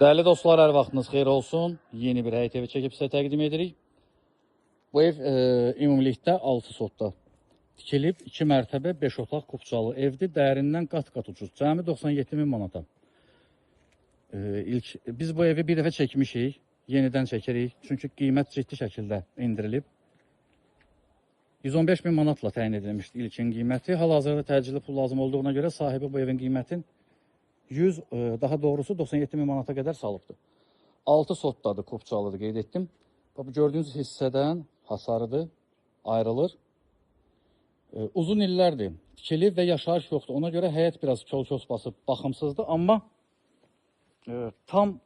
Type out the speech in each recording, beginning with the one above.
Değerli dostlar, hər vaxtınız xeyir olsun. Yeni bir həyət evi çəkib sizə təqdim edirik. Bu ev ümumilikdə 6 sotda tikilib, 2 mərtəbə, 5 otaq kupçalı evdir. Dəyərindən qat-qat ucuz. Cəmi 97 min manata. Biz bu evi bir dəfə çəkmişik, yenidən çəkirik. Çünki qiymət ciddi şəkildə indirilib. 115 min manatla təyin edilmişdi ilkin qiyməti. Hal-hazırda təcili pul lazım olduğuna görə sahibi bu evin qiymətin 100, daha doğrusu 97 min manata qədər salıbdır. 6 sotdadır, kupçalıdır, qeyd etdim. Bu gördüyünüz hissədən hasarıdır, ayrılır. Uzun illərdir, tikili və yaşayış yoxdur. Ona görə həyət biraz kol-kos basıb baxımsızdır. Amma tam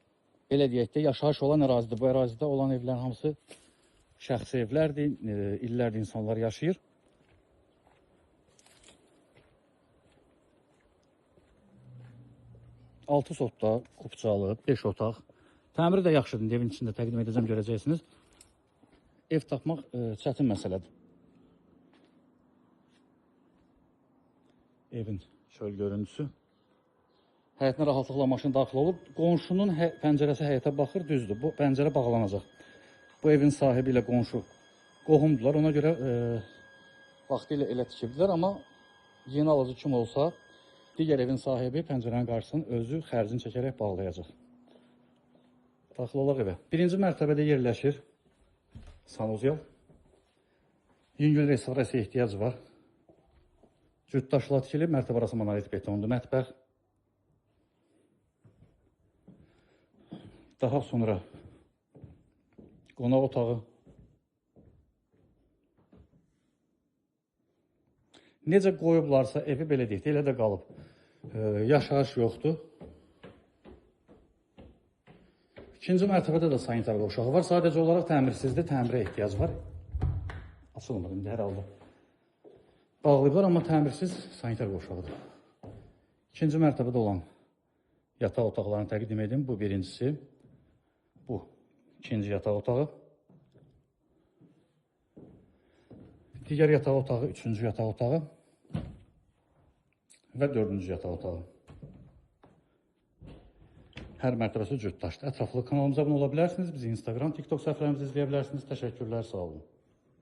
belə deyək də yaşayış olan ərazidir. Bu ərazidə olan evlərin hamısı şəxsi evlərdir, illərdir insanlar yaşayır. Altı sotda, kupçalı, 5 otaq. Təmiri də yaxşıdır. Evin içində təqdim edəcəm, görəcəksiniz. Ev tapmaq çətin məsələdir. Evin şöyle görüntüsü. Həyətinə rahatlıqla maşın daxil olur. Qonşunun pəncərəsi həyətə baxır, düzdür. Bu pəncərə bağlanacaq. Bu evin sahibi ilə qonşu qohumdular. Ona görə vaxtilə elə tikibdilər. Amma yeni alıcı kim olsa, digər evin sahibi pəncərənin qarşısını özü xərcini çəkərək bağlayacaq. Daxil olaq evə. Birinci mərtəbədə yerləşir sanuzyal. Yüngül restavrasiya ehtiyac var. Cütdaşla tikilib, mərtəbə arası monolit betonlu mətbəx. Daha sonra qonaq otağı. Necə qoyublarsa evi belə deyək, elə də qalıb. Yaşayış yoxdur. İkinci mərtəbədə də sanitar qovşağı var. Sadəcə olaraq təmirsizdir, təmirə ehtiyac var. Açılmır indi hər halda. Bağlayıblar, amma təmirsiz sanitar qovşağıdır. İkinci mərtəbədə olan yataq otaqlarını təqdim edim. Bu birincisi. Bu ikinci yataq otağı. Digər yataq otağı, üçüncü yataq otağı və dördüncü yataq otağı. Hər mərtəbəsi cütdaşdır. Ətraflı kanalımıza abunə ola bilərsiniz. Bizi Instagram, TikTok səhifələrimizi izləyə bilərsiniz. Təşəkkürlər, sağ olun.